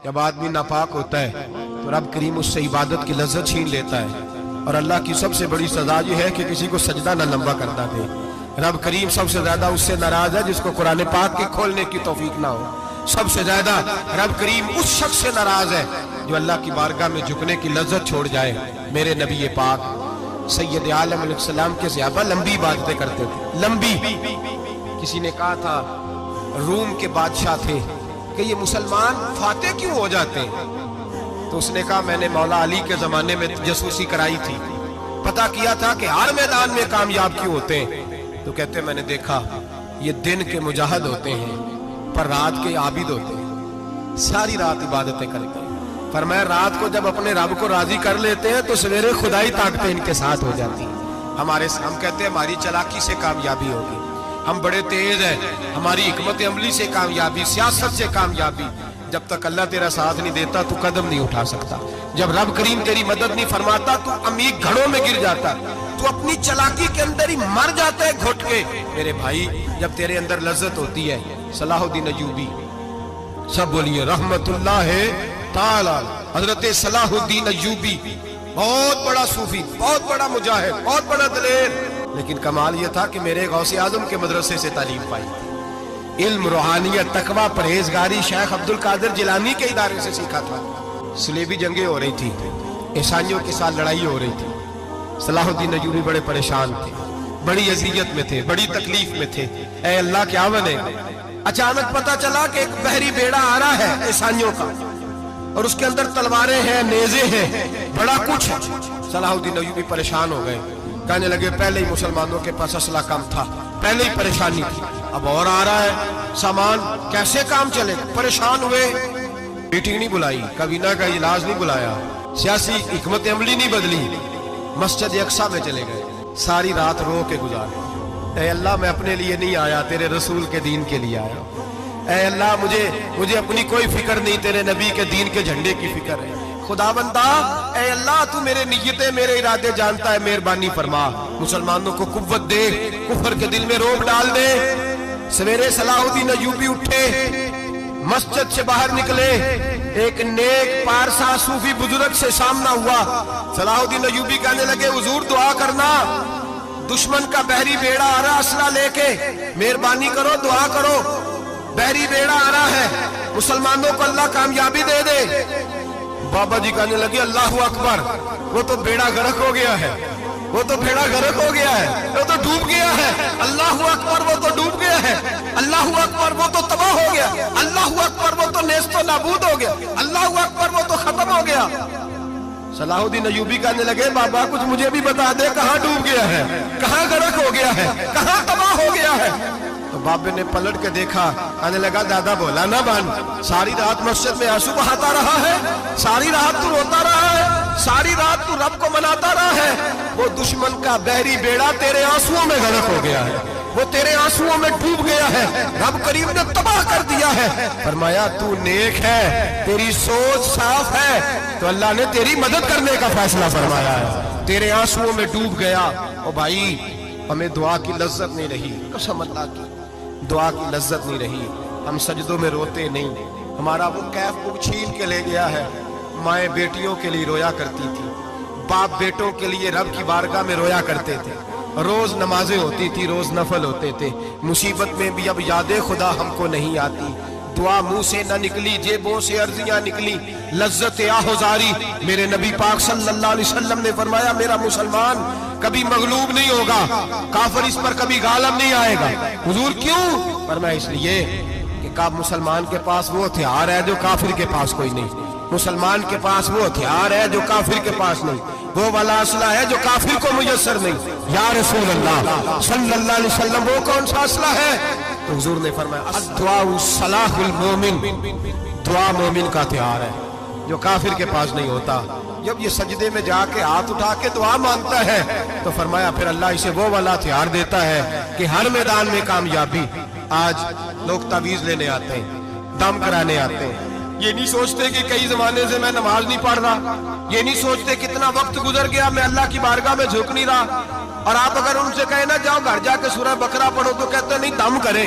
जब आदमी नापाक होता है तो रब करीम उससे इबादत की लज्जत छीन लेता है। और अल्लाह की सबसे बड़ी सजा ये है कि किसी को सजदा न लंबा करना दे। रब करीम सबसे ज्यादा उससे नाराज है जिसको कुरान पाक के खोलने की तौफीक ना हो। सबसे ज्यादा रब करीम उस शख्स से नाराज है जो अल्लाह की बारगाह में झुकने की लज्जत छोड़ जाए। मेरे नबी पाक सैयद आलम अलैहिस्सलाम के सहाबा लंबी इबादतें करते थे, लंबी। किसी ने कहा था रूम के बादशाह थे कि ये मुसलमान फातेह क्यों हो जाते हैं? तो उसने कहा मैंने मौला अली के जमाने में जासूसी कराई थी, पता किया था कि हर मैदान में कामयाब क्यों होते हैं। तो कहते मैंने देखा ये दिन के मुजाहिद होते हैं पर रात के आबिद होते हैं, सारी रात इबादतें करते हैं। फरमाया रात को जब अपने रब को राजी कर लेते हैं तो सवेरे खुदाई ताकतें इनके साथ हो जाती हैं। हम कहते हैं हमारी चालाकी से कामयाबी होगी, हम बड़े तेज हैं, हमारी हिकमत अमली से कामयाबी, सियासत से कामयाबी। जब तक अल्लाह तेरा साथ नहीं देता तू कदम नहीं उठा सकता। जब रब करीम तेरी मदद नहीं फरमाता तू अमीर घड़ों में गिर जाता, तू अपनी चालाकी के अंदर ही मर जाता है घुट के। मेरे भाई जब तेरे अंदर लज्जत होती है, सलाहुद्दीन अय्यूबी, सब बोलिए रहमतुल्लाह ताला, हजरत सलाहुद्दीन अय्यूबी बहुत बड़ा सूफी, बहुत बड़ा मुजाहिद, बहुत बड़ा दलेर। लेकिन कमाल यह था कि मेरे गौसे आजम के मदरसे से तालीम पाई, इल्म, रूहानियत, तकवा, परहेजगारी शेख अब्दुल कादिर जिलानी के इदारे से सीखा था। सलेबी जंगें हो रही थी, ईसाइयों के साथ लड़ाई हो रही थी। सलाहुद्दीन अय्यूबी बड़े परेशान थे, बड़ी अजियत में थे, बड़ी तकलीफ में थे। ऐ अल्लाह क्या बने। अचानक पता चला कि एक बहरी बेड़ा आ रहा है ईसाइयों का और उसके अंदर तलवारें हैं, नेज़े हैं, बड़ा कुछ है। सलाहुद्दीन अय्यूबी परेशान हो गए, कहने लगे पहले ही मुसलमानों के पास असला कम था, पहले ही परेशानी थी, अब और आ रहा है सामान, कैसे काम चले। परेशान हुए, मीटिंग नहीं बुलाई, कबीना का इलाज नहीं बुलाया, सियासी हिकमत अमली नहीं बदली, मस्जिद अक्सा में चले गए, सारी रात रो के गुजारे। ऐ अल्लाह मैं अपने लिए नहीं आया, तेरे रसूल के दीन के लिए आया। ऐ अल्लाह मुझे अपनी कोई फिक्र नहीं, तेरे नबी के दीन के झंडे की फिक्र है। खुदा बंदा, ऐ अल्लाह तू मेरे नियतें, मेरे इरादे जानता है, मेहरबानी फरमा, मुसलमानों को कुव्वत दे, कुफर के दिल में रोब डाल दे। सवेरे सलाहुद्दीन अय्यूबी उठे, मस्जिद से बाहर निकले, एक नेक पारसा सूफी बुजुर्ग से सामना हुआ। सलाहुद्दीन अय्यूबी कहने लगे हुजूर दुआ करना, दुश्मन का बहरी बेड़ा आ रहा असला लेके, मेहरबानी करो, दुआ करो, बहरी बेड़ा आ रहा है, मुसलमानों को अल्लाह कामयाबी दे दे। बाबा जी कहने लगे अल्लाहु अकबर, वो तो बेड़ा गर्क हो गया है, वो तो बेड़ा गर्क हो गया है, वो तो डूब गया है। अल्लाहु अकबर, वो तो डूब गया है। अल्लाहु अकबर, वो तो तबाह हो गया। अल्लाहु अकबर, वो तो नेस्तो नाबूद हो गया। अल्लाहु अकबर, वो तो खत्म हो गया। सलाहुद्दीन अय्यूबी कहने लगे बाबा कुछ मुझे भी बता दे, कहाँ डूब गया है, कहाँ गर्क हो गया है, कहाँ तबाह हो गया है। तो बाबे ने पलट के देखा, कहने लगा दादा बोला ना बन, सारी रात मस्जिद में आंसू बहाता रहा है, सारी रात तू रोता रहा है, सारी रात तू रब को मनाता रहा है। वो दुश्मन का बहरी बेड़ा तेरे आंसुओं में गर्क हो गया है, वो तेरे आंसुओं में डूब गया है, रब करीम ने तबाह कर दिया है। फरमाया तू नेक है, तेरी सोच साफ है, तो अल्लाह ने तेरी मदद करने का फैसला फरमाया है। तेरे आंसुओं में डूब गया। ओ भाई हमें दुआ की लज्जत नहीं रही, कसम अल्लाह की दुआ की लज्जत नहीं रही। हम सजदों में रोते नहीं, हमारा वो कैफ बुक छीन के ले गया है। माएँ बेटियों के लिए रोया करती थी, बाप बेटों के लिए रब की बारगाह में रोया करते थे। रोज नमाजें होती थी, रोज नफल होते थे। मुसीबत में भी अब यादें खुदा हमको नहीं आती, दुआ मुंह से न निकली, जेबों से अर्जियां निकली, लज्जत आहोजारी। मेरे नबी पाक सल्लल्लाहु अलैहि वसल्लम ने फरमाया मेरा मुसलमान कभी मगलूब नहीं होगा, काफिर इस पर कभी गालिब नहीं आएगा। हुजूर क्यों? फरमाया इसलिए कि का मुसलमान के पास वो हथियार है जो काफिर के पास कोई नहीं, मुसलमान के पास वो हथियार है जो काफिर के पास नहीं, वो वाला असला है जो काफिर को मुयस्सर नहीं। या रसूल अल्लाह सल्लल्लाहु अलैहि वसल्लम वो कौन सा असला है? तो हुजूर ने फरमाया दुआ सलाहुल मोमिन, दुआ मोमिन का हथियार है जो काफिर के पास नहीं होता। जब ये सजदे में जाके हाथ उठा के दुआ मांगता है तो फरमाया फिर अल्लाह इसे वो वाला हथियार देता है कि हर मैदान में कामयाबी। आज लोग तावीज लेने आते हैं, दम कराने आते हैं, ये नहीं सोचते कि कई जमाने से मैं नमाज नहीं पढ़ रहा, ये नहीं सोचते कितना वक्त गुजर गया मैं अल्लाह की बारगाह में झुक नहीं रहा। और आप अगर उनसे कहे ना जाओ घर जाके सूरह बकरा पढ़ो तो कहते नहीं दम करे,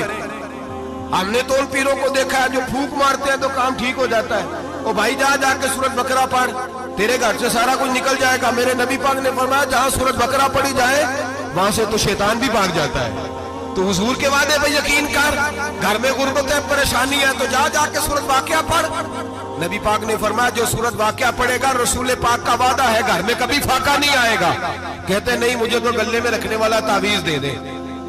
हमने तो उन पीरों को देखा है जो फूंक मारते हैं तो काम ठीक हो जाता है। ओ भाई जा जाके सूरत बकरा पढ़, तेरे घर से सारा कुछ निकल जाएगा। मेरे नबी पाक ने फरमाया जहां सूरत बकरा पढ़ी जाए वहां से तो शैतान भी भाग जाता है। तो हुजूर के वादे पे यकीन कर। घर में गुर्बत है, परेशानी है, तो जा जाके सूरत वाक़िया पढ़। नबी पाक ने फरमाया जो सूरत वाक़िया पढ़ेगा, रसूल पाक का वादा है घर में कभी फाका नहीं आएगा। कहते नहीं, मुझे तो गले में रखने वाला तावीज दे दे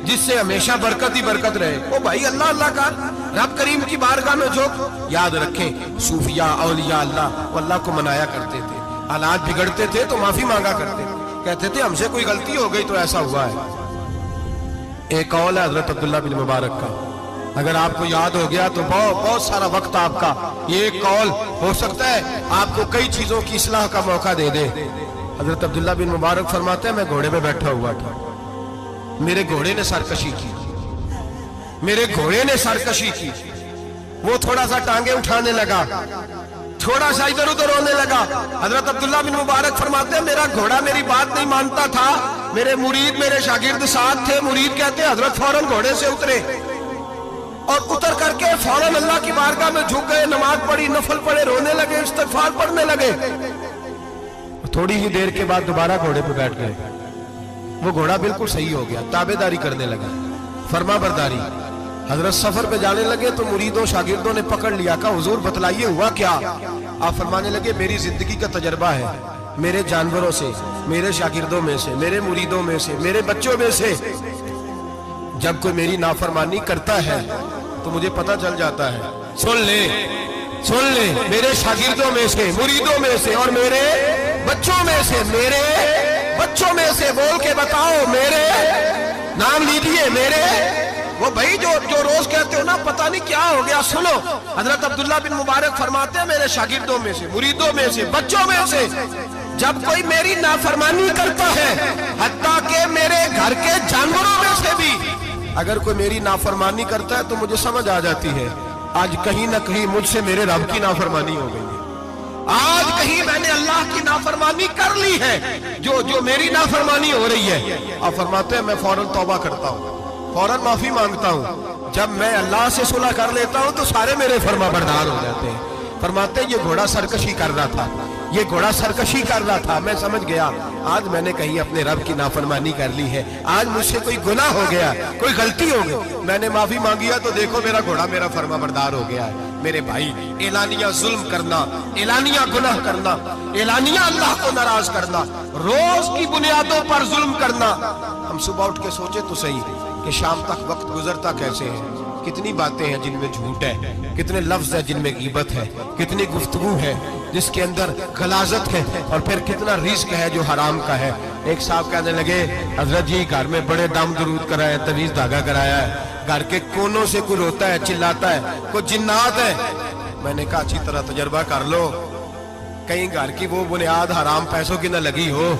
जिससे हमेशा बरकत ही बरकत रहे। ओ भाई अल्लाह अल्लाह का रब करीम की बारगाह में जो याद रखें, सूफिया औलिया अल्लाह को मनाया करते थे। हालात बिगड़ते थे तो माफी मांगा करते थे, कहते थे हमसे कोई गलती हो गई तो ऐसा हुआ है। एक कौल है हजरत अब्दुल्ला बिन मुबारक का, अगर आपको याद हो गया तो बहुत सारा वक्त आपका ये एक कौल हो सकता है आपको कई चीजों की इस्लाह का मौका दे दे। हजरत अब्दुल्ला बिन मुबारक फरमाते हैं मैं घोड़े पे बैठा हुआ था, मेरे घोड़े ने सरकशी की, मेरे घोड़े ने सरकशी की। वो थोड़ा सा टांगे उठाने लगा, थोड़ा सा इधर उधर होने लगा। हजरत अब्दुल्ला बिन मुबारक फरमाते हैं मेरा घोड़ा मेरी बात नहीं मानता था। मेरे मुरीद मेरे शागिर्द साथ थे। मुरीद कहते हैं हजरत फौरन घोड़े से उतरे और उतर करके फौरन अल्लाह की बारगाह में झुक गए, नमाज पढ़ी, नफल पढ़े, रोने लगे, इस्तिग़फ़ार पढ़ने लगे। थोड़ी ही देर के बाद दोबारा घोड़े पे बैठ गए। वो घोड़ा बिल्कुल सही हो गया, ताबेदारी करने लगा, फर्मा बरदारी। हजरत सफर पे जाने लगे तो मुरीदों शागिर्दों ने पकड़ लिया, कहा हुजूर बतलाइए हुआ क्या। आप फरमाने लगे मेरी जिंदगी का तजर्बा है, मेरे जानवरों से, मेरे शागिर्दों में से, मेरे मुरीदों में से, मेरे बच्चों में से जब कोई मेरी नाफरमानी करता है तो मुझे पता चल जाता है। सुन ले, सुन ले, मेरे शागिर्दों में से, मुरीदों में से और मेरे बच्चों में से, मेरे बच्चों में से बोल के बताओ, मेरे नाम लीजिए, मेरे। वो भाई जो रोज कहते हो ना पता नहीं क्या हो गया, सुनो। हजरत अब्दुल्ला बिन मुबारक फरमाते हैं मेरे शागिर्दों में से, मुरीदों में से, बच्चों में से जब कोई मेरी नाफरमानी करता है, हत्ता के मेरे घर के जानवरों में से भी अगर कोई मेरी नाफरमानी करता है तो मुझे समझ आ जाती है आज कहीं ना कहीं मुझसे मेरे रब की नाफरमानी हो गई है। आज कहीं मैंने अल्लाह की नाफरमानी कर ली है, जो मेरी नाफरमानी हो रही है। आप फरमाते हैं मैं फौरन तौबा करता हूँ, फौरन माफी मांगता हूँ। जब मैं अल्लाह से सुलह कर लेता हूँ तो सारे मेरे फरमाबरदार हो जाते हैं। फरमाते हैं ये घोड़ा सरकशी कर रहा था, ये घोड़ा सरकशी कर रहा था, मैं समझ गया आज मैंने कहीं अपने रब की नाफरमानी कर ली है, आज मुझसे कोई गुनाह हो गया, कोई गलती हो गई, मैंने माफी मांगी है तो देखो मेरा घोड़ा मेरा फरमाबरदार हो गया है। मेरे भाई एलानिया जुल्म करना, एलानिया गुनाह करना, एलानिया अल्लाह को नाराज करना, रोज की बुनियादों पर जुल्म करना। हम सुबह उठ के सोचे तो सही कि शाम तक वक्त गुजरता कैसे है, कितनी बातें हैं जिनमें झूठ है, कितने लफ्ज है जिनमें गीबत है, कितनी गुफ्तगू है जिसके अंदर गलाजत है, और फिर कितना रिस्क है जो हराम का है। एक साहब कहने लगे हजरत जी घर में बड़े दाम दरूद कराया, तवीज धागा कराया है, घर के कोनों से कोई रोता है, चिल्लाता है, कोई जिन्नात है। मैंने कहा अच्छी तरह तजर्बा कर लो, कहीं घर की वो बुनियाद हराम पैसों की न लगी हो,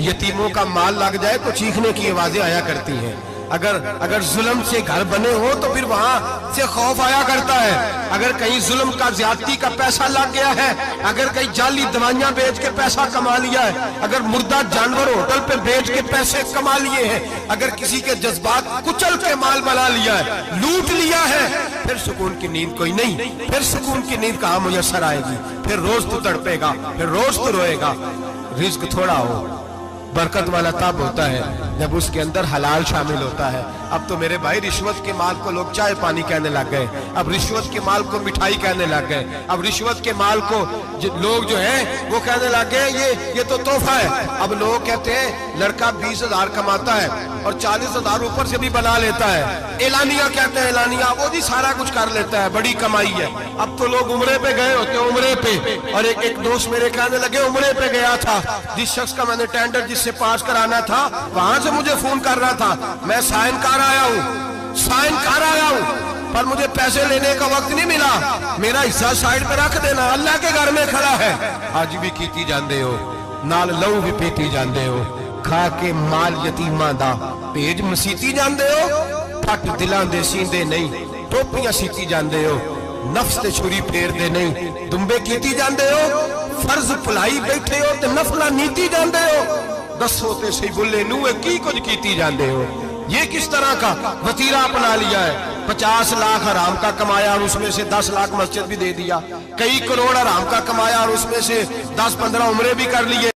यतीमों का माल लग जाए तो चीखने की आवाजें आया करती हैं। अगर जुल्म से घर बने हो तो फिर वहां से खौफ आया करता है। अगर कहीं जुल्म का ज्यादती का पैसा लग गया है, अगर कहीं जाली दवाइयां बेच के पैसा कमा लिया है, अगर मुर्दा जानवर होटल पे बेच के पैसे कमा लिए हैं, अगर किसी के जज्बात कुचल के माल बना लिया है, लूट लिया है, फिर सुकून की नींद कोई नहीं, फिर सुकून की नींद कहां मुयस्सर आएगी। फिर रोज तो तड़पेगा, फिर रोज तो रोएगा। रिज्क थोड़ा हो, बरकत वाला तब होता है जब उसके अंदर हलाल शामिल होता है। अब तो मेरे भाई रिश्वत के माल को लोग चाय पानी कहने लग गए, अब रिश्वत के माल को मिठाई कहने लग गए, अब रिश्वत के माल को लोग जो है वो कहने लग गए ये तो तोहफा है। अब लोग कहते हैं लड़का 20,000 कमाता है और 40,000 ऊपर से भी बना लेता है, एलानिया कहते हैं, एलानिया वो जी सारा कुछ कर लेता है, बड़ी कमाई है। अब तो लोग उम्रे पे गए होते हैं, उम्रे पे, और एक दोस्त मेरे कहने लगे उम्रे पे गया था, जिस शख्स का मैंने टेंडर जिससे पास कराना था वहां से मुझे फोन कर रहा था, मैं साइन कार आया हूँ पर मुझे पैसे लेने का वक्त नहीं मिला, मेरा हिस्सा साइड पे रख देना, अल्लाह के घर में खड़ा है। आज भी कीती जाते हो, नाल लहू भी पीती जाते हो, खा के माल यतीमां दा भेज मसीती जाते हो, फट दिलां दे सींदे नहीं, टोपियां सीती जाते हो, नफ्स ते छुरी फेरदे नहीं, दुंबे कीती जाते हो, फर्ज भुलाई बैठे हो ते नफला नीती जाते हो। दसो ते सही बुल्ले नूहे की कुछ कीती जाते हो। یہ کس طرح کا وتیرہ اپنا لیا ہے؟ 50 لاکھ حرام کا کمایا اور اس میں سے 10 لاکھ مسجد بھی دے دیا، کئی کروڑ حرام کا کمایا اور اس میں سے 10-15 عمرے بھی کر لیے۔